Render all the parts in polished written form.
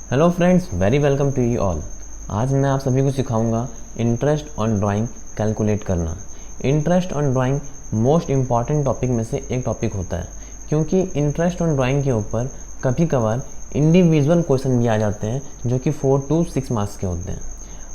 Hello friends, very welcome to you all. आज मैं आप सभी को सिखाऊंगा इंटरेस्ट ऑन ड्राइंग कैलकुलेट करना। Interest on drawing most important topic में से एक टॉपिक होता है, क्योंकि इंटरेस्ट ऑन ड्राइंग के ऊपर कभी कभार इंडिविजुअल क्वेश्चन भी आ जाते हैं जो कि 4 to 6 मार्क्स के होते हैं,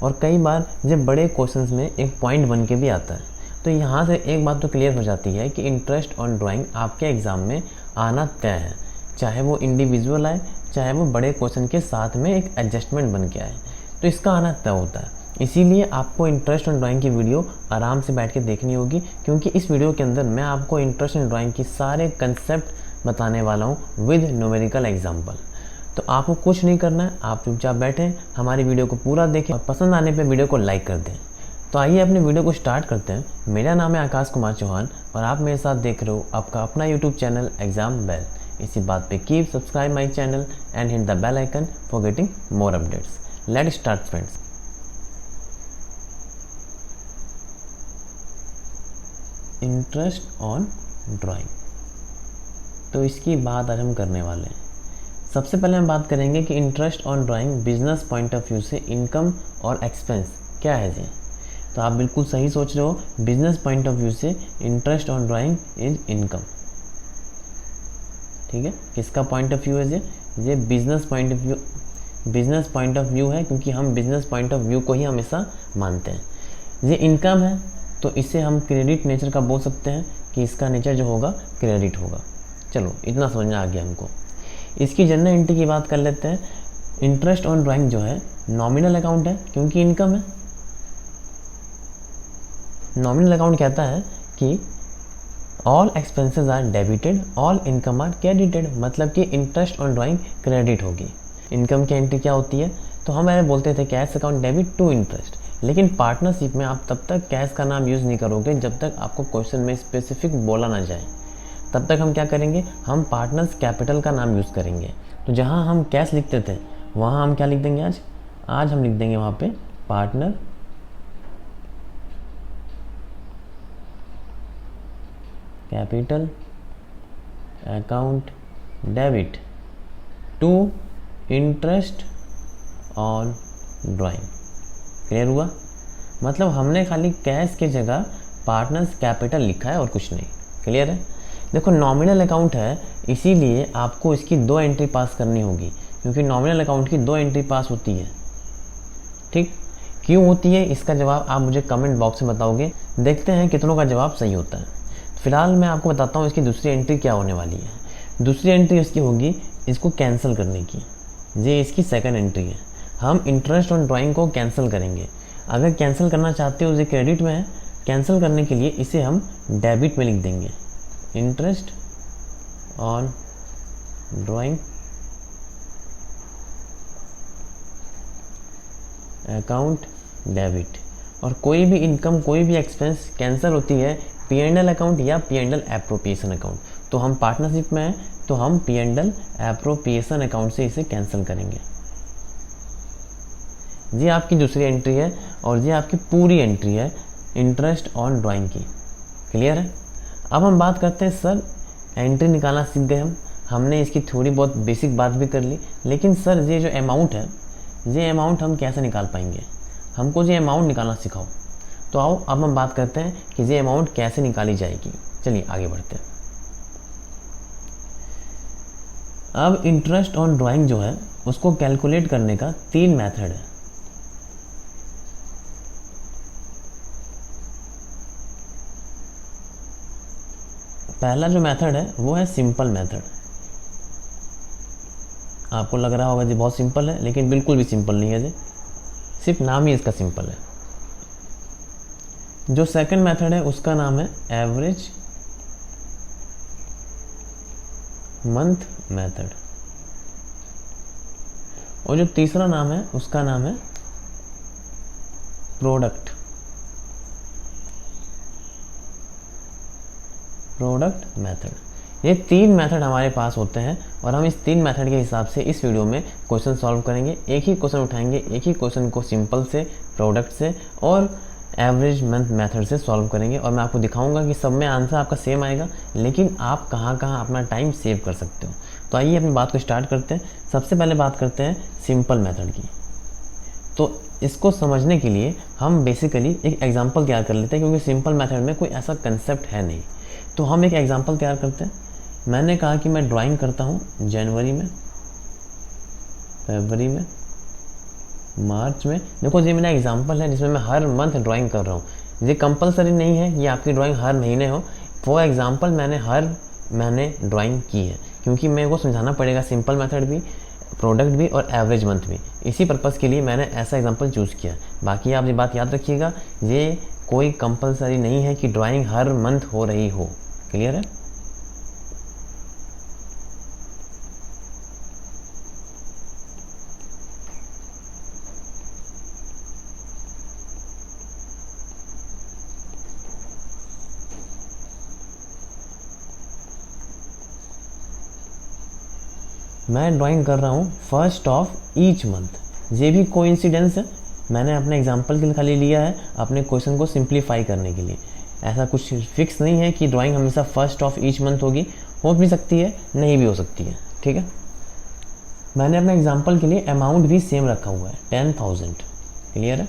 और कई बार जब बड़े क्वेश्चंस में एक पॉइंट बन के भी आता है। तो यहाँ से एक बात तो क्लियर हो जाती है कि इंटरेस्ट ऑन ड्राइंग आपके एग्ज़ाम में आना तय है, चाहे वो इंडिविजुअल आए, चाहे वो बड़े क्वेश्चन के साथ में एक एडजस्टमेंट बन के आए, तो इसका आना तय होता है। इसीलिए आपको इंटरेस्ट ऑन ड्राइंग की वीडियो आराम से बैठ के देखनी होगी, क्योंकि इस वीडियो के अंदर मैं आपको इंटरेस्ट इन ड्राइंग की सारे कंसेप्ट बताने वाला हूँ विद न्यूमेरिकल एग्जाम्पल। तो आपको कुछ नहीं करना है, आप चुपचाप बैठें, हमारी वीडियो को पूरा देखें और पसंद आने पर वीडियो को लाइक कर दें। तो आइए अपनी वीडियो को स्टार्ट करते हैं। मेरा नाम है आकाश कुमार चौहान और आप मेरे साथ देख रहे हो आपका अपना यूट्यूब चैनल एग्जाम बेल। इसी बात पे keep subscribe my channel and hit the bell icon for getting more updates. Let's start friends. Interest on drawing, तो इसकी बात आज हम करने वाले हैं। सबसे पहले हम बात करेंगे कि interest on drawing business point of view से इनकम और एक्सपेंस क्या है जी। तो आप बिल्कुल सही सोच रहे हो, बिजनेस पॉइंट ऑफ व्यू से interest on drawing is income. ठीक है, किसका पॉइंट ऑफ व्यू है ये business point of view, business point of view है, क्योंकि हम बिजनेस पॉइंट ऑफ व्यू को ही हमेशा मानते हैं। ये इनकम है तो इसे हम क्रेडिट नेचर का बोल सकते हैं कि इसका नेचर जो होगा क्रेडिट होगा। चलो इतना समझना आ गया हमको। इसकी जनरल एंट्री की बात कर लेते हैं। इंटरेस्ट ऑन ड्राइंग जो है नॉमिनल अकाउंट है, क्योंकि इनकम है। नॉमिनल अकाउंट कहता है कि all expenses are debited, all income are credited, मतलब कि इंटरेस्ट ऑन ड्राइंग क्रेडिट होगी। इनकम की एंट्री क्या होती है, तो हम पहले बोलते थे cash account debit to interest, लेकिन पार्टनरशिप में आप तब तक कैश का नाम यूज़ नहीं करोगे जब तक आपको क्वेश्चन में स्पेसिफिक बोला ना जाए। तब तक हम क्या करेंगे, हम पार्टनर्स कैपिटल का नाम यूज़ करेंगे। तो जहाँ हम कैश लिखते थे वहाँ हम क्या लिख देंगे, आज हम लिख देंगे वहाँ पे partner capital account debit to interest on drawing. Clear हुआ? मतलब हमने खाली कैश की जगह पार्टनर्स कैपिटल लिखा है और कुछ नहीं। क्लियर है? देखो नॉमिनल अकाउंट है, इसीलिए आपको इसकी 2 एंट्री पास करनी होगी, क्योंकि नॉमिनल अकाउंट की 2 एंट्री पास होती है। ठीक, क्यों होती है इसका जवाब आप मुझे कमेंट बॉक्स में बताओगे। देखते हैं कितनों का जवाब सही होता है। फिलहाल मैं आपको बताता हूँ इसकी दूसरी एंट्री क्या होने वाली है। दूसरी एंट्री इसकी होगी इसको कैंसिल करने की। ये इसकी सेकंड एंट्री है। हम इंटरेस्ट ऑन ड्राइंग को कैंसिल करेंगे। अगर कैंसिल करना चाहते हो, ये क्रेडिट में है, कैंसिल करने के लिए इसे हम डेबिट में लिख देंगे, interest on drawing account debit. और कोई भी इनकम, कोई भी एक्सपेंस कैंसिल होती है P&L अकाउंट या P&L एप्रोप्रिएशन अकाउंट। तो हम पार्टनरशिप में हैं तो हम P&L एप्रोप्रिएशन अकाउंट से इसे कैंसिल करेंगे। ये आपकी दूसरी एंट्री है और ये आपकी पूरी एंट्री है इंटरेस्ट ऑन ड्राइंग की। क्लियर है? अब हम बात करते हैं, सर एंट्री निकालना सीख गए हमने इसकी थोड़ी बहुत बेसिक बात भी कर ली, लेकिन सर ये जो अमाउंट है, ये अमाउंट हम कैसे निकाल पाएंगे, हमको ये अमाउंट निकालना सिखाओ। तो आओ अब हम बात करते हैं कि ये अमाउंट कैसे निकाली जाएगी। चलिए आगे बढ़ते हैं। अब इंटरेस्ट ऑन ड्राइंग जो है उसको कैलकुलेट करने का 3 मेथड है। पहला जो मेथड है वो है सिंपल मेथड। आपको लग रहा होगा जी बहुत सिंपल है, लेकिन बिल्कुल भी सिंपल नहीं है जी, सिर्फ नाम ही इसका सिंपल है। जो सेकंड मेथड है उसका नाम है एवरेज मंथ मेथड, और जो तीसरा नाम है उसका नाम है प्रोडक्ट मेथड। ये 3 मेथड हमारे पास होते हैं और हम इस 3 मेथड के हिसाब से इस वीडियो में क्वेश्चन सॉल्व करेंगे। एक ही क्वेश्चन उठाएंगे, एक ही क्वेश्चन को सिंपल से, प्रोडक्ट से और एवरेज मंथ मेथड से सॉल्व करेंगे, और मैं आपको दिखाऊंगा कि सब में आंसर आपका सेम आएगा, लेकिन आप कहाँ कहाँ अपना टाइम सेव कर सकते हो। तो आइए अपनी बात को स्टार्ट करते हैं। सबसे पहले बात करते हैं सिंपल मेथड की। तो इसको समझने के लिए हम बेसिकली एक एग्जांपल तैयार कर लेते हैं, क्योंकि सिंपल मेथड में कोई ऐसा कंसेप्ट है नहीं। तो हम एक एग्जांपल तैयार करते हैं। मैंने कहा कि मैं ड्राइंग करता हूँ जनवरी में, फरवरी में, मार्च में। देखो ये मेरा एग्जांपल है जिसमें मैं हर मंथ ड्राइंग कर रहा हूँ। ये कंपलसरी नहीं है कि आपकी ड्राइंग हर महीने हो। फॉर एग्जांपल मैंने हर महीने ड्राइंग की है, क्योंकि मेरे को समझाना पड़ेगा सिंपल मेथड भी, प्रोडक्ट भी और एवरेज मंथ भी। इसी पर्पज़ के लिए मैंने ऐसा एग्जांपल चूज़ किया। बाकी आप ये बात याद रखिएगा, ये कोई कंपलसरी नहीं है कि ड्राइंग हर मंथ हो रही हो। क्लियर है? मैं ड्राइंग कर रहा हूँ फर्स्ट ऑफ ईच मंथ। ये भी कोइंसिडेंस है, मैंने अपने एग्जांपल के लिए खाली लिया है अपने क्वेश्चन को सिंप्लीफाई करने के लिए। ऐसा कुछ फिक्स नहीं है कि ड्राइंग हमेशा फर्स्ट ऑफ ईच मंथ होगी, हो भी सकती है, नहीं भी हो सकती है। ठीक है, मैंने अपने एग्जांपल के लिए अमाउंट भी सेम रखा हुआ है, 10,000। क्लियर है?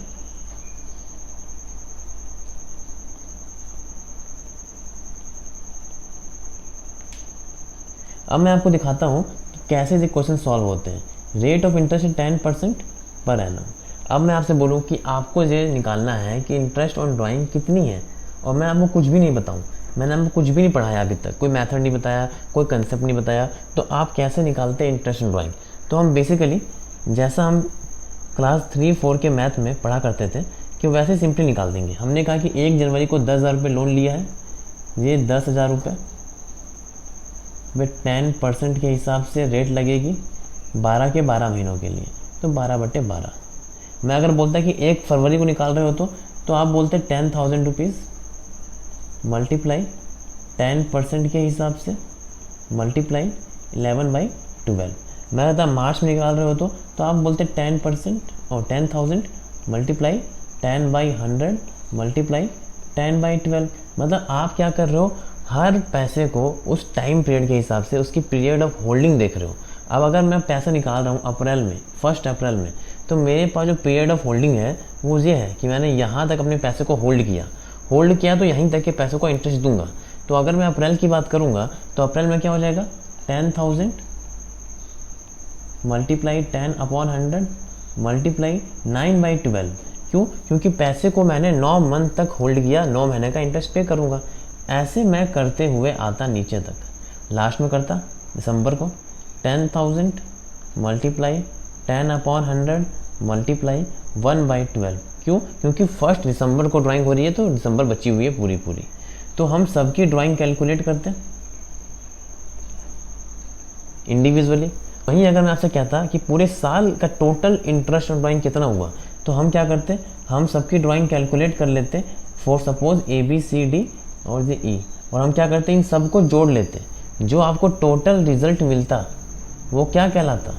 अब मैं आपको दिखाता हूँ कैसे ये क्वेश्चन सॉल्व होते हैं। Rate of interest 10% per annum. अब मैं आपसे बोलूँ कि आपको ये निकालना है कि इंटरेस्ट ऑन ड्राइंग कितनी है, और मैं आपको कुछ भी नहीं बताऊँ, मैंने आपको कुछ भी नहीं पढ़ाया अभी तक, कोई मेथड नहीं बताया, कोई कंसेप्ट नहीं बताया, तो आप कैसे निकालते हैं इंटरेस्ट ऑन ड्राइंग। तो हम बेसिकली जैसा हम क्लास 3-4 के मैथ में पढ़ा करते थे कि वैसे सिंपली निकाल देंगे। हमने कहा कि 1 जनवरी को 10,000 रुपये लोन लिया है, ये 10,000 रुपये वे 10% के हिसाब से रेट लगेगी 12 के 12 महीनों के लिए, तो 12/12। मैं अगर बोलता कि 1 फरवरी को निकाल रहे हो तो आप बोलते 10,000 रुपीज़ मल्टीप्लाई 10% के हिसाब से मल्टीप्लाई 11/12। मैं कहता मार्च में निकाल रहे हो तो आप बोलते 10% और 10,000 मल्टीप्लाई 10/100 मल्टीप्लाई 10/12। मतलब आप क्या कर रहे हो, हर पैसे को उस टाइम पीरियड के हिसाब से उसकी पीरियड ऑफ होल्डिंग देख रहे हो। अब अगर मैं पैसा निकाल रहा हूँ अप्रैल में, 1 अप्रैल में, तो मेरे पास जो पीरियड ऑफ होल्डिंग है वो ये है कि मैंने यहाँ तक अपने पैसे को होल्ड किया तो यहीं तक के पैसों को इंटरेस्ट दूंगा। तो अगर मैं अप्रैल की बात करूँगा तो अप्रैल में क्या हो जाएगा, 10,000 मल्टीप्लाई 10/100 मल्टीप्लाई 9/12। क्यों? क्योंकि पैसे को मैंने 9 मंथ तक होल्ड किया, 9 महीने का इंटरेस्ट पे करूँगा। ऐसे मैं करते हुए आता नीचे तक, लास्ट में करता दिसंबर को 10,000 मल्टीप्लाई 10/100 मल्टीप्लाई 1/12। क्यों? क्योंकि 1 दिसंबर को ड्राइंग हो रही है तो दिसंबर बची हुई है पूरी। तो हम सबकी ड्राइंग कैलकुलेट करते हैं इंडिविजुअली। वहीं अगर मैं आपसे कहता कि पूरे साल का टोटल इंटरेस्ट ऑन ड्राइंग कितना हुआ, तो हम क्या करते, हम सबकी ड्राइंग कैलकुलेट कर लेते। फॉर सपोज ABCD और ये E, और हम क्या करते हैं, इन सबको जोड़ लेते। जो आपको टोटल रिजल्ट मिलता वो क्या कहलाता,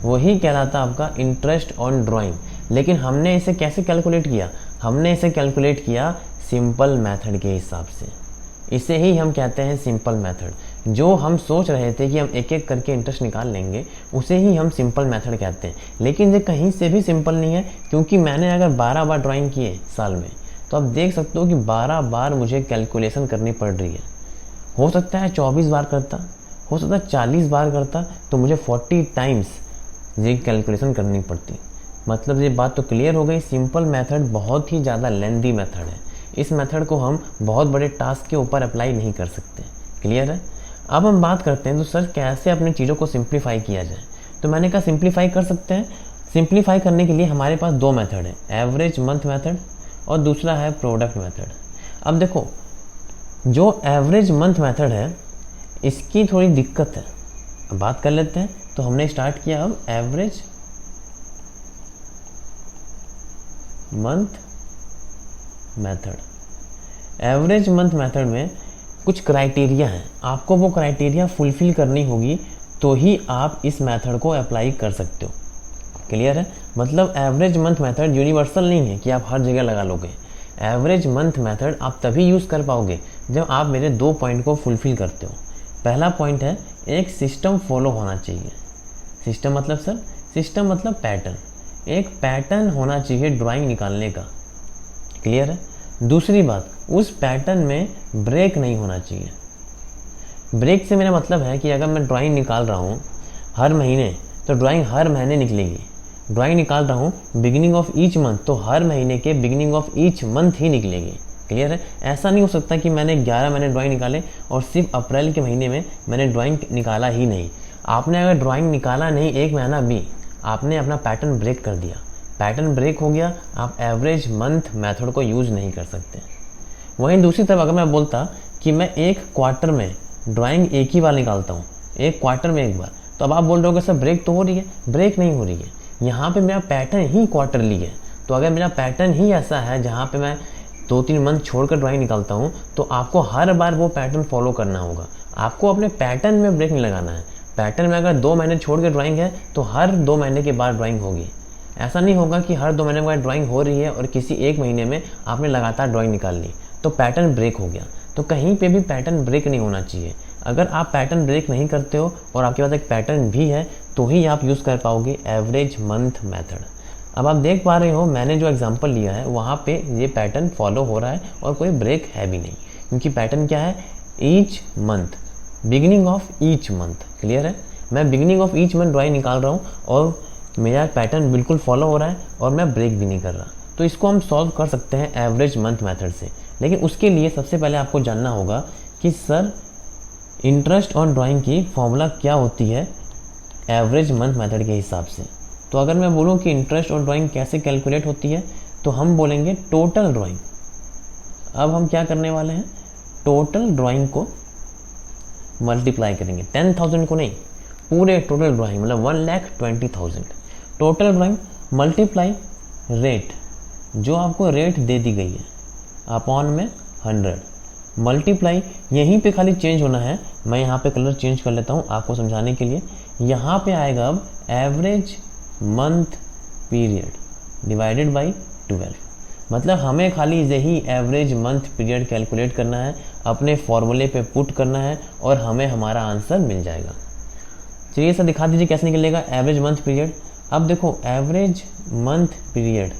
वही कहलाता आपका इंटरेस्ट ऑन ड्राइंग। लेकिन हमने इसे कैसे कैलकुलेट किया, हमने इसे कैलकुलेट किया सिंपल मेथड के हिसाब से। इसे ही हम कहते हैं सिंपल मेथड। जो हम सोच रहे थे कि हम एक एक करके इंटरेस्ट निकाल लेंगे, उसे ही हम सिंपल मेथड कहते हैं। लेकिन ये कहीं से भी सिंपल नहीं है, क्योंकि मैंने अगर 12 बार ड्राइंग किए साल में, तो आप देख सकते हो कि 12 बार मुझे कैलकुलेशन करनी पड़ रही है। हो सकता है 24 बार करता, हो सकता है 40 बार करता, तो मुझे 40 टाइम्स ये कैलकुलेशन करनी पड़ती। मतलब ये बात तो क्लियर हो गई, सिंपल मेथड बहुत ही ज़्यादा लेंदी मेथड है। इस मेथड को हम बहुत बड़े टास्क के ऊपर अप्लाई नहीं कर सकते। क्लियर है? अब हम बात करते हैं तो सर कैसे अपने चीज़ों को सिंप्लीफाई किया जाए। तो मैंने कहा सिंप्लीफाई कर सकते हैं। सिंप्लीफाई करने के लिए हमारे पास 2 मेथड है, एवरेज मंथ मेथड और दूसरा है प्रोडक्ट मेथड। अब देखो, जो एवरेज मंथ मेथड है इसकी थोड़ी दिक्कत है, अब बात कर लेते हैं। तो हमने स्टार्ट किया अब average month method. Average month method में कुछ क्राइटेरिया हैं, आपको वो क्राइटेरिया फुलफिल करनी होगी तो ही आप इस मेथड को अप्लाई कर सकते हो। क्लियर है? मतलब एवरेज मंथ मेथड यूनिवर्सल नहीं है कि आप हर जगह लगा लोगे। एवरेज मंथ मेथड आप तभी यूज़ कर पाओगे जब आप मेरे 2 पॉइंट को फुलफिल करते हो। पहला पॉइंट है एक सिस्टम फॉलो होना चाहिए। सिस्टम मतलब सर, सिस्टम मतलब पैटर्न, एक पैटर्न होना चाहिए ड्राइंग निकालने का। क्लियर है? दूसरी बात, उस पैटर्न में ब्रेक नहीं होना चाहिए। ब्रेक से मेरा मतलब है कि अगर मैं ड्राइंग निकाल रहा हूँ हर महीने, तो ड्राइंग हर महीने निकलेगी। ड्राइंग निकाल रहा हूँ बिगिनिंग ऑफ ईच मंथ, तो हर महीने के बिगिनिंग ऑफ ईच मंथ ही निकलेगी। क्लियर है? ऐसा नहीं हो सकता कि मैंने 11 महीने ड्राइंग निकाले और सिर्फ अप्रैल के महीने में मैंने ड्राइंग निकाला ही नहीं। आपने अगर ड्राइंग निकाला नहीं एक महीना भी, आपने अपना पैटर्न ब्रेक कर दिया। पैटर्न ब्रेक हो गया, आप एवरेज मंथ मेथड को यूज नहीं कर सकते। वहीं दूसरी तरफ अगर मैं बोलता कि मैं एक क्वार्टर में ड्राइंग एक ही बार निकालता हूँ, एक क्वार्टर में एक बार, तो अब आप बोल रहे हो कि सर ब्रेक तो हो रही है। ब्रेक नहीं हो रही है, यहाँ पे मेरा पैटर्न ही क्वार्टरली है। तो अगर मेरा पैटर्न ही ऐसा है जहाँ पे मैं 2-3 मंथ छोड़कर ड्राइंग निकालता हूँ, तो आपको हर बार वो पैटर्न फॉलो करना होगा। आपको अपने पैटर्न में ब्रेक नहीं लगाना है। पैटर्न में अगर 2 महीने छोड़ के ड्राइंग है तो हर 2 महीने के बाद ड्राइंग होगी। ऐसा नहीं होगा कि हर 2 महीने के बाद ड्राइंग हो रही है और किसी एक महीने में आपने लगातार ड्राइंग निकाल ली, तो पैटर्न ब्रेक हो गया। तो कहीं पे भी पैटर्न ब्रेक नहीं होना चाहिए। अगर आप पैटर्न ब्रेक नहीं करते हो और आपके पास एक पैटर्न भी है, तो ही आप यूज़ कर पाओगे एवरेज मंथ मेथड। अब आप देख पा रहे हो मैंने जो एग्जांपल लिया है वहाँ पे ये पैटर्न फॉलो हो रहा है और कोई ब्रेक है भी नहीं, क्योंकि पैटर्न क्या है, each month, beginning of each month. Clear है? मैं beginning of each month drawing निकाल रहा हूँ और मेरा पैटर्न बिल्कुल फॉलो हो रहा है और मैं ब्रेक भी नहीं कर रहा। तो इसको हम सॉल्व कर सकते हैं एवरेज मंथ मेथड से। लेकिन उसके लिए सबसे पहले आपको जानना होगा कि सर इंटरेस्ट ऑन ड्राइंग की फॉर्मूला क्या होती है एवरेज मंथ मेथड के हिसाब से। तो अगर मैं बोलूँ कि इंटरेस्ट ऑन ड्राइंग कैसे कैलकुलेट होती है, तो हम बोलेंगे टोटल ड्राइंग। अब हम क्या करने वाले हैं, टोटल ड्राइंग को मल्टीप्लाई करेंगे, 10,000 को नहीं, पूरे टोटल ड्राइंग मतलब 1,20,000 टोटल ड्राइंग मल्टीप्लाई रेट, जो आपको रेट दे दी गई है, अपॉन में 100 मल्टीप्लाई, यहीं पे खाली चेंज होना है। मैं यहाँ पे कलर चेंज कर लेता हूँ आपको समझाने के लिए। यहाँ पे आएगा अब average month period divided by 12। मतलब हमें खाली यही एवरेज मंथ पीरियड कैलकुलेट करना है, अपने फॉर्मूले पे पुट करना है और हमें हमारा आंसर मिल जाएगा। चलिए सर दिखा दीजिए कैसे निकलेगा एवरेज मंथ पीरियड। अब देखो एवरेज मंथ पीरियड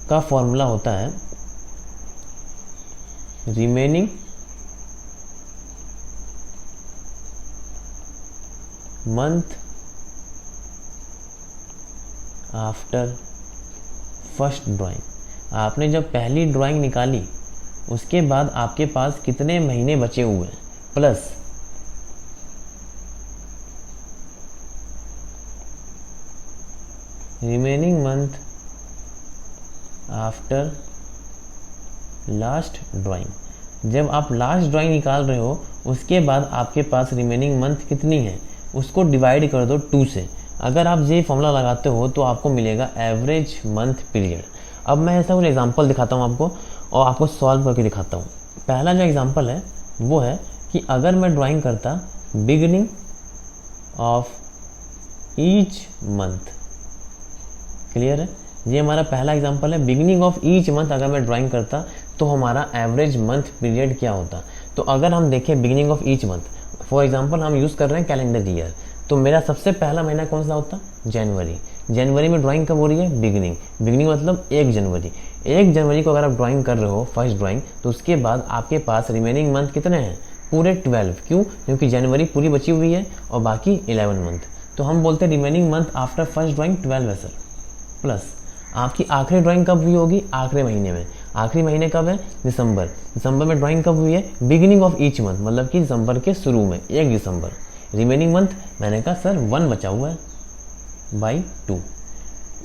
का फॉर्मूला होता है remaining month after first drawing. आपने जब पहली ड्राइंग निकाली उसके बाद आपके पास कितने महीने बचे हुए हैं, plus remaining month after last drawing. जब आप लास्ट ड्राइंग निकाल रहे हो उसके बाद आपके पास रिमेनिंग मंथ कितनी है, उसको डिवाइड कर दो 2 से। अगर आप ये फॉर्मूला लगाते हो तो आपको मिलेगा एवरेज मंथ पीरियड। अब मैं ऐसा कुछ एग्जांपल दिखाता हूँ आपको और आपको सॉल्व करके दिखाता हूँ। पहला जो एग्जांपल है वो है कि अगर मैं ड्राइंग करता beginning of each month. Clear है? ये हमारा पहला एग्जांपल है, बिगिनिंग ऑफ ईच मंथ अगर मैं ड्राइंग करता तो हमारा एवरेज मंथ पीरियड क्या होता। तो अगर हम देखें beginning of each month, for example हम यूज़ कर रहे हैं कैलेंडर ईयर, तो मेरा सबसे पहला महीना कौन सा होता, जनवरी। जनवरी में ड्राइंग कब हो रही है, बिगिनिंग। बिगिनिंग मतलब 1 जनवरी। 1 जनवरी को अगर आप ड्राइंग कर रहे हो फर्स्ट ड्राइंग, तो उसके बाद आपके पास रिमेनिंग मंथ कितने हैं, पूरे 12। क्यों? क्योंकि जनवरी पूरी बची हुई है और बाकी 11 मंथ। तो हम बोलते हैं remaining month after first drawing 12 है सर। प्लस आपकी आखिरी ड्राइंग कब हुई होगी, आखिरी महीने में। आखिरी महीने कब है, दिसंबर। दिसंबर में ड्राइंग कब हुई है, बिगिनिंग ऑफ ईच मंथ, मतलब कि दिसंबर के शुरू में 1 दिसंबर। रिमेनिंग मंथ मैंने कहा सर 1 बचा हुआ है बाई 2।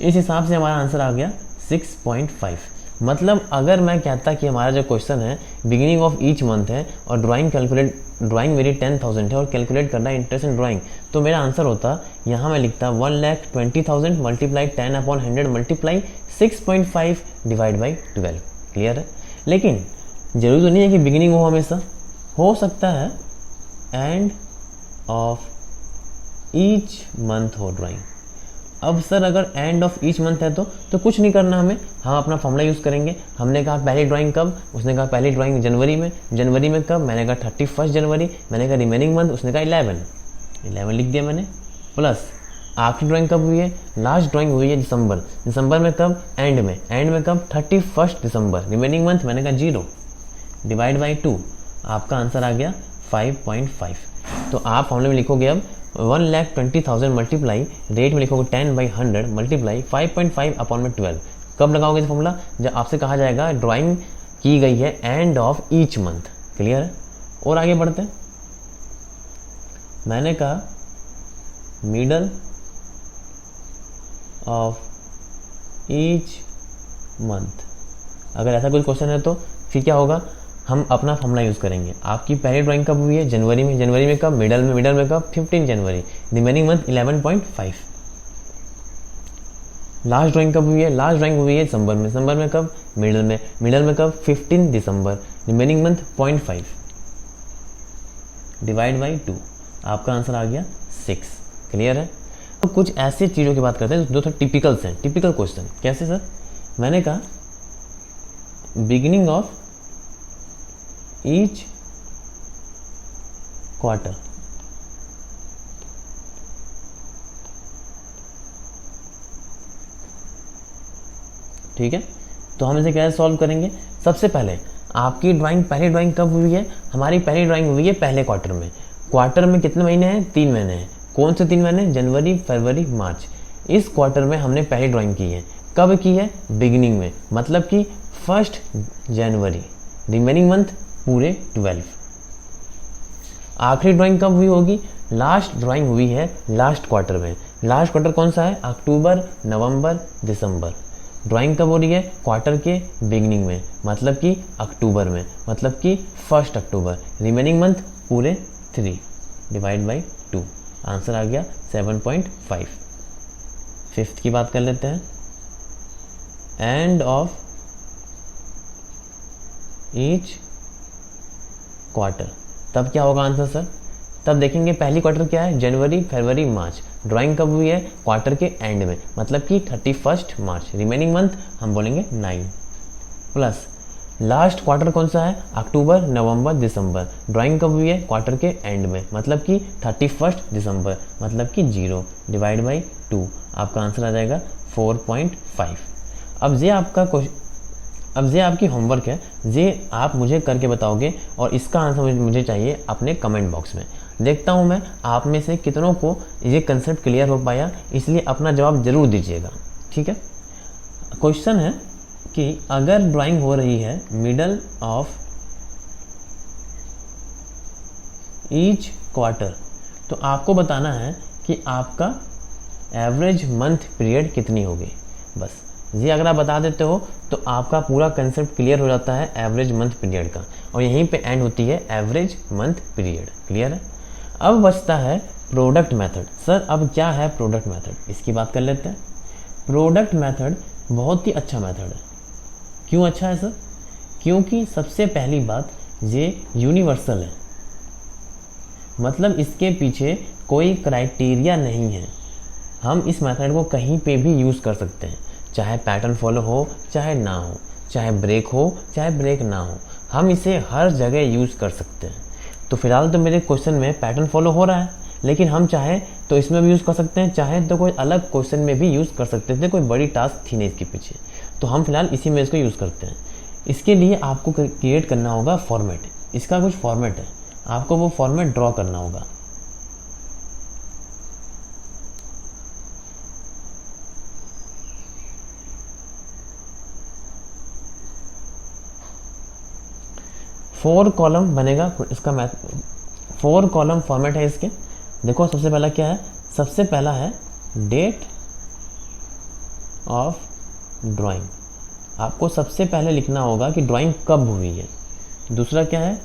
इस हिसाब से हमारा आंसर आ गया 6.5। मतलब अगर मैं कहता कि हमारा जो क्वेश्चन है बिगिनिंग ऑफ ईच मंथ है और ड्राइंग मेरी 10,000 है और कैलकुलेट करना है इंटरेस्ट इन ड्राइंग, तो मेरा आंसर होता, यहाँ मैं लिखता 1,20,000 multiply 10/100 multiply 6.5 divide by 12। Clear है? लेकिन जरूरी तो नहीं है कि बिगिनिंग हो, हमेशा हो सकता है एंड ऑफ ईच मंथ हो ड्राइंग। अब सर अगर एंड ऑफ ईच मंथ है तो कुछ नहीं करना हमें, हम अपना फॉर्मूला यूज़ करेंगे। हमने कहा पहली ड्राइंग कब, उसने कहा पहली ड्राइंग जनवरी में, जनवरी में कब, मैंने कहा 31 जनवरी, मैंने कहा रिमेनिंग मंथ, उसने कहा 11 लिख दिया मैंने, प्लस आखिरी ड्राइंग कब हुई है, लास्ट ड्राइंग हुई है दिसंबर, दिसंबर में कब, एंड में कब 31 दिसंबर, रिमेनिंग मंथ मैंने कहा 0, डिवाइड बाई 2, आपका आंसर आ गया 5.5। तो आप फॉर्मूले में लिखोगे अब 1,20,000 मल्टीप्लाई, रेट में लिखोगे 10/100 मल्टीप्लाई 5.5 अपॉन में 12। कब लगाओगे फॉर्मूला, जब आपसे कहा जाएगा ड्राइंग की गई है end of each month. Clear है। और आगे बढ़ते हैं। मैंने कहा मिडल ऑफ ईच मंथ, अगर ऐसा कोई क्वेश्चन है तो फिर क्या होगा, हम अपना फॉर्मूला यूज़ करेंगे। आपकी पहली ड्राइंग कब हुई है, जनवरी में कब, मिडल में कब, 15 जनवरी, रिमेनिंग मंथ 11.5। लास्ट ड्राइंग कब हुई है, लास्ट ड्राइंग हुई है दिसंबर में कब, मिडल में कब, 15 दिसंबर, रिमेनिंग मंथ 0.5, डिवाइड बाई 2, आपका आंसर आ गया 6। क्लियर है। तो कुछ ऐसे चीज़ों की बात करते हैं जो थोड़ा टिपिकल्स हैं, टिपिकल क्वेश्चन। कैसे सर, मैंने कहा बिगिनिंग ऑफ ईच क्वार्टर, ठीक है। तो हम इसे कैसे सॉल्व करेंगे, सबसे पहले आपकी ड्राइंग, पहली ड्राइंग कब हुई है, हमारी पहली ड्राइंग हुई है पहले क्वार्टर में। क्वार्टर में कितने महीने हैं, 3 महीने हैं। कौन से 3 महीने, जनवरी, फरवरी, मार्च। इस क्वार्टर में हमने पहली ड्राइंग की है, कब की है, बिगिनिंग में, मतलब कि 1 जनवरी, रिमेनिंग मंथ पूरे 12। आखिरी ड्राइंग कब हुई होगी, लास्ट ड्राइंग हुई है लास्ट क्वार्टर में। लास्ट क्वार्टर कौन सा है, अक्टूबर, नवंबर, दिसंबर। ड्राइंग कब हो रही है, क्वार्टर के बिगिनिंग में, मतलब कि अक्टूबर में, मतलब कि 1 अक्टूबर, रिमेनिंग मंथ पूरे 3, डिवाइड बाई 2, आंसर आ गया 7.5। फिफ्थ की बात कर लेते हैं, एंड ऑफ ईच क्वार्टर। तब क्या होगा आंसर सर, तब देखेंगे पहली क्वार्टर क्या है, जनवरी, फरवरी, मार्च। ड्राइंग कब हुई है, क्वार्टर के एंड में, मतलब कि 31 मार्च, रिमेनिंग मंथ हम बोलेंगे 9, प्लस लास्ट क्वार्टर कौन सा है, अक्टूबर, नवंबर, दिसंबर। ड्राइंग कब हुई है, क्वार्टर के एंड में, मतलब कि 31 दिसंबर, मतलब कि 0, डिवाइड बाई 2, आपका आंसर आ जाएगा 4.5। अब ये आपकी होमवर्क है, ये आप मुझे करके बताओगे और इसका आंसर मुझे चाहिए अपने कमेंट बॉक्स में। देखता हूँ मैं आप में से कितनों को ये कंसेप्ट क्लियर हो पाया, इसलिए अपना जवाब जरूर दीजिएगा, ठीक है। क्वेश्चन है कि अगर ड्राइंग हो रही है मिडल ऑफ ईच क्वार्टर, तो आपको बताना है कि आपका एवरेज मंथ पीरियड कितनी होगी। बस ये अगर आप बता देते हो तो आपका पूरा कंसेप्ट क्लियर हो जाता है एवरेज मंथ पीरियड का, और यहीं पे एंड होती है एवरेज मंथ पीरियड। क्लियर है। अब बचता है प्रोडक्ट मेथड। सर अब क्या है प्रोडक्ट मेथड, इसकी बात कर लेते हैं। प्रोडक्ट मेथड बहुत ही अच्छा मेथड है। क्यों अच्छा है सर, क्योंकि सबसे पहली बात ये यूनिवर्सल है, मतलब इसके पीछे कोई क्राइटेरिया नहीं है। हम इस मेथड को कहीं पे भी यूज़ कर सकते हैं, चाहे पैटर्न फॉलो हो चाहे ना हो, चाहे ब्रेक हो चाहे ब्रेक ना हो, हम इसे हर जगह यूज़ कर सकते हैं। तो फिलहाल तो मेरे क्वेश्चन में पैटर्न फॉलो हो रहा है, लेकिन हम चाहें तो इसमें भी यूज़ कर सकते हैं, चाहे तो कोई अलग क्वेश्चन में भी यूज़ कर सकते थे, कोई बड़ी टास्क थी नहीं इसके पीछे। तो हम फिलहाल इसी में इसको यूज़ करते हैं। इसके लिए आपको क्रिएट करना होगा फॉर्मेट, इसका कुछ फॉर्मेट है, आपको वो फॉर्मेट ड्रॉ करना होगा। फोर कॉलम बनेगा इसका, मैथ 4 कॉलम फॉर्मेट है इसके। देखो सबसे पहला क्या है, सबसे पहला है डेट ऑफ ड्राइंग, आपको सबसे पहले लिखना होगा कि ड्राइंग कब हुई है। दूसरा क्या है,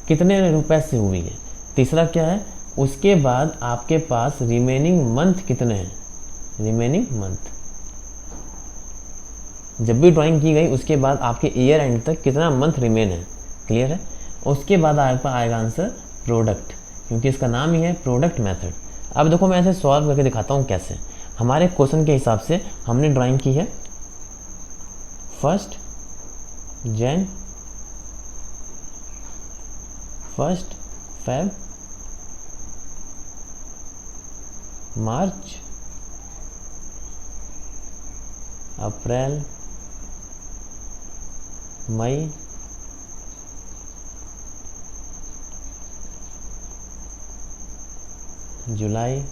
कितने रुपए से हुई है। तीसरा क्या है, उसके बाद आपके पास रिमेनिंग मंथ कितने हैं, रिमेनिंग मंथ। जब भी ड्राइंग की गई उसके बाद आपके ईयर एंड तक कितना मंथ रिमेन है। क्लियर है। उसके बाद आएगा आंसर प्रोडक्ट, क्योंकि इसका नाम ही है प्रोडक्ट मेथड। अब देखो मैं ऐसे सॉल्व करके दिखाता हूँ कैसे। हमारे क्वेश्चन के हिसाब से हमने ड्राइंग की है 1 जन 1 फेब मार्च अप्रैल मई जुलाई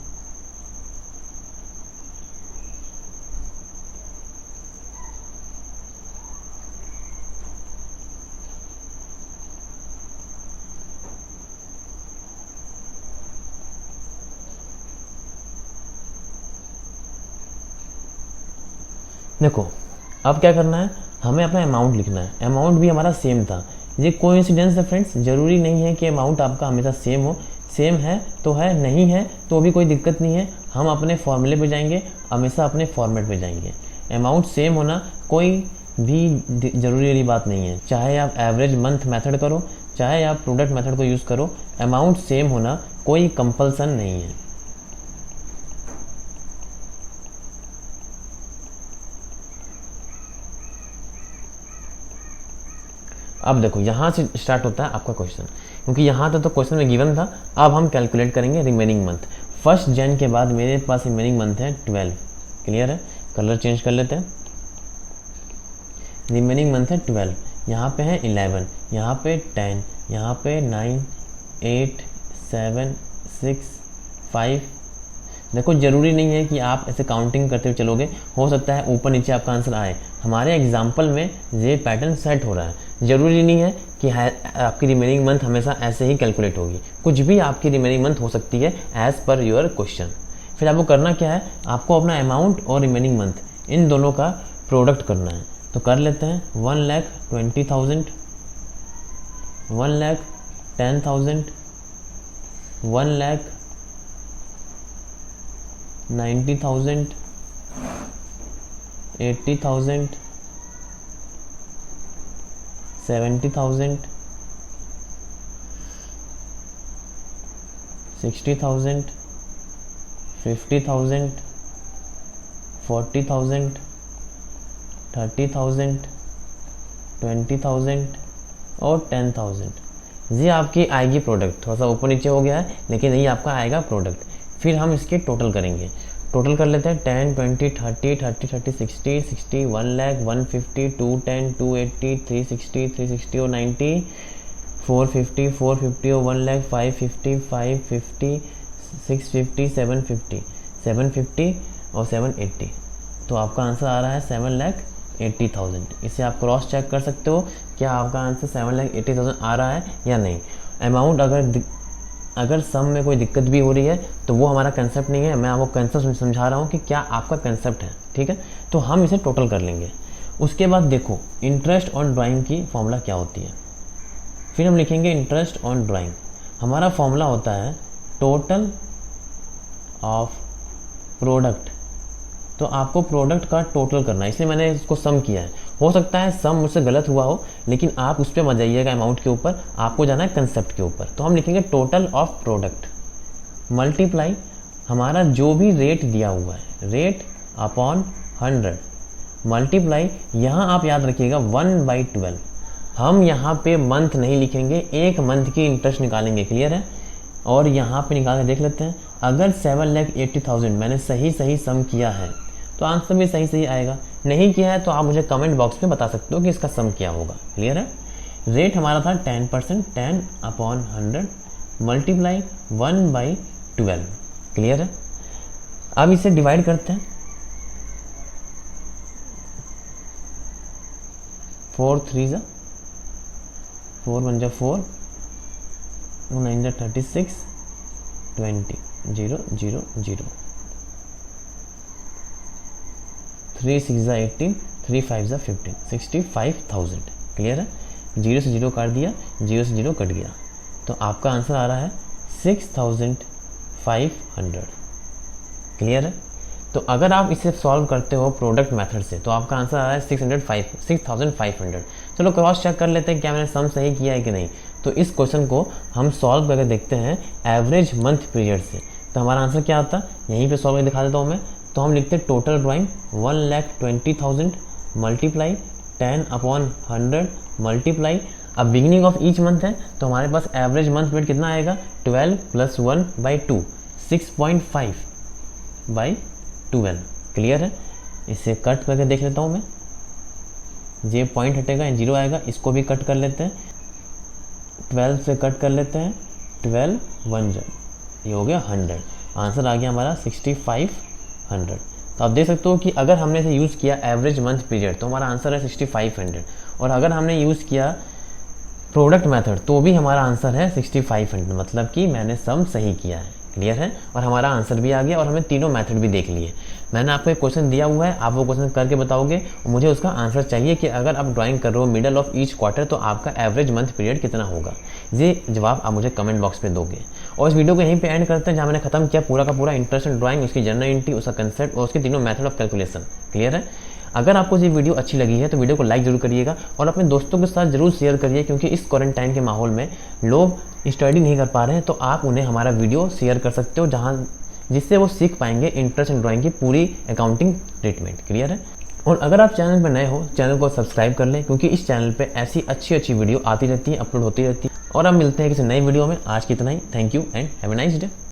देखो अब क्या करना है, हमें अपना अमाउंट लिखना है। अमाउंट भी हमारा सेम था। ये कोइंसिडेंस है फ्रेंड्स, ज़रूरी नहीं है कि अमाउंट आपका हमेशा सेम हो। सेम है तो है, नहीं है तो भी कोई दिक्कत नहीं है। हम अपने फॉर्मूले पे जाएंगे, हमेशा अपने फॉर्मेट पे जाएंगे। अमाउंट सेम होना कोई भी ज़रूरी वाली बात नहीं है। चाहे आप एवरेज मंथ मेथड करो, चाहे आप प्रोडक्ट मेथड को यूज़ करो, अमाउंट सेम होना कोई कंपल्सन नहीं है। अब देखो यहाँ से स्टार्ट होता है आपका क्वेश्चन, क्योंकि यहाँ तक तो क्वेश्चन में गिवन था। अब हम कैलकुलेट करेंगे रिमेनिंग मंथ। 1 जन के बाद मेरे पास रिमेनिंग मंथ है 12। क्लियर है? कलर चेंज कर लेते हैं। रिमेनिंग मंथ है 12, यहाँ पे है 11, यहाँ पे 10, यहाँ पे 9, 8, 7, 6, 5। देखो ज़रूरी नहीं है कि आप ऐसे काउंटिंग करते हुए चलोगे, हो सकता है ऊपर नीचे आपका आंसर आए। हमारे एग्जाम्पल में ये पैटर्न सेट हो रहा है। ज़रूरी नहीं है कि आपकी रिमेनिंग मंथ हमेशा ऐसे ही कैलकुलेट होगी, कुछ भी आपकी रिमेनिंग मंथ हो सकती है एज़ पर योर क्वेश्चन। फिर आपको करना क्या है, आपको अपना अमाउंट और रिमेनिंग मंथ इन दोनों का प्रोडक्ट करना है। तो कर लेते हैं 1,20,000, 1,10,000, 1,90,000, 80,000, 70,000, 60,000, 50,000, 40,000, 30,000, 20,000 और 10,000। ये आपकी आएगी प्रोडक्ट। थोड़ा सा ऊपर नीचे हो गया है, लेकिन यही आपका आएगा प्रोडक्ट। फिर हम इसके टोटल करेंगे। टोटल कर लेते हैं 10, 20, 30, 30, 30, 60, 60, 1 लाख, 150, 210, 280, 360, 360 और 90, 450, 450 और 1 लाख, 550, 550, 650, 750, 750 और 780। तो आपका आंसर आ रहा है 7,80,000। इसे आप क्रॉस चेक कर सकते हो, क्या आपका आंसर 7,80,000 आ रहा है या नहीं। अमाउंट अगर सम में कोई दिक्कत भी हो रही है तो वो हमारा कंसेप्ट नहीं है, मैं आपको कंसेप्ट समझा रहा हूँ कि क्या आपका कंसेप्ट है। ठीक है, तो हम इसे टोटल कर लेंगे। उसके बाद देखो इंटरेस्ट ऑन ड्राइंग की फॉर्मूला क्या होती है। फिर हम लिखेंगे इंटरेस्ट ऑन ड्राइंग। हमारा फॉर्मूला होता है टोटल ऑफ प्रोडक्ट। तो आपको प्रोडक्ट का टोटल करना है, इसलिए मैंने इसको सम किया है। हो सकता है सम मुझसे गलत हुआ हो, लेकिन आप उस पर मत जाइएगा अमाउंट के ऊपर, आपको जाना है कंसेप्ट के ऊपर। तो हम लिखेंगे टोटल ऑफ प्रोडक्ट मल्टीप्लाई हमारा जो भी रेट दिया हुआ है, रेट अपॉन 100 मल्टीप्लाई, यहाँ आप याद रखिएगा 1/12। हम यहाँ पे मंथ नहीं लिखेंगे, एक मंथ की इंटरेस्ट निकालेंगे। क्लियर है? और यहाँ पे निकाल के देख लेते हैं। अगर 7,80,000 मैंने सही सम किया है तो आंसर भी सही आएगा। नहीं किया है तो आप मुझे कमेंट बॉक्स में बता सकते हो कि इसका सम क्या होगा। क्लियर है? रेट हमारा था 10%, 10/100 मल्टीप्लाई 1/12। क्लियर है? अब इसे डिवाइड करते हैं। 4 3 4 1 4, 2 9 36, 20 0 0 0, 3 6 18, 3 5 15, 65,000। क्लियर है? 0 से 0 काट दिया, 0 से 0 कट गया, तो आपका आंसर आ रहा है 6,500। क्लियर है? तो अगर आप इसे सॉल्व करते हो प्रोडक्ट मेथड से तो आपका आंसर आ रहा है 6,500। चलो क्रॉस चेक कर लेते हैं क्या मैंने सम सही किया है कि नहीं। तो इस क्वेश्चन को हम सॉल्व करके देखते हैं एवरेज मंथ पीरियड से। तो हमारा आंसर क्या आता है, यहीं पे सॉल्व करके दिखा देता हूँ मैं। तो हम लिखते हैं टोटल ड्राइंग 1,20,000 मल्टीप्लाई 10/100 मल्टीप्लाई, अब बिगिनिंग ऑफ ईच मंथ है तो हमारे पास एवरेज मंथ पीरियड कितना आएगा 12 + 1/2 6.5/12। क्लियर है? इसे कट करके देख लेता हूँ मैं, ये पॉइंट हटेगा, जीरो आएगा, इसको भी कट कर लेते हैं, 12 से कट कर लेते हैं, 12 1 ये हो गया 100, आंसर आ गया हमारा 6500। तो आप देख सकते हो कि अगर हमने इसे यूज़ किया एवरेज मंथ पीरियड तो हमारा आंसर है 6500, और अगर हमने यूज़ किया प्रोडक्ट मेथड तो भी हमारा आंसर है 6500, मतलब कि मैंने सम सही किया है। क्लियर है? और हमारा आंसर भी आ गया और हमने तीनों मेथड भी देख लिए। मैंने आपको एक क्वेश्चन दिया हुआ है, आप वो क्वेश्चन करके बताओगे और मुझे उसका आंसर चाहिए कि अगर आप ड्राइंग कर रहे हो मिडल ऑफ ईच क्वार्टर तो आपका एवरेज मंथ पीरियड कितना होगा। ये जवाब आप मुझे कमेंट बॉक्स पे दोगे। और इस वीडियो को यहीं पे एंड करते हैं जहाँ मैंने खत्म किया पूरा का पूरा इंटरेस्ट इन ड्राइंग, उसकी जनरल उसका कंसेप्ट और उसके तीनों मेथड ऑफ कैलकुलेशन। क्लियर है? अगर आपको ये वीडियो अच्छी लगी है तो वीडियो को लाइक जरूर करिएगा और अपने दोस्तों के साथ जरूर शेयर करिए, क्योंकि इस क्वारंटाइन के माहौल में लोग स्टडी नहीं कर पा रहे हैं, तो आप उन्हें हमारा वीडियो शेयर कर सकते हो जिससे वो सीख पाएंगे इंटरेस्ट इन ड्राइंग की पूरी अकाउंटिंग ट्रीटमेंट। क्लियर है? और अगर आप चैनल पर नए हो चैनल को सब्सक्राइब कर लें, क्योंकि इस चैनल पे ऐसी अच्छी वीडियो आती रहती है, अपलोड होती रहती है। और अब मिलते हैं किसी नई वीडियो में। आज की इतना ही। Thank you and have a nice day.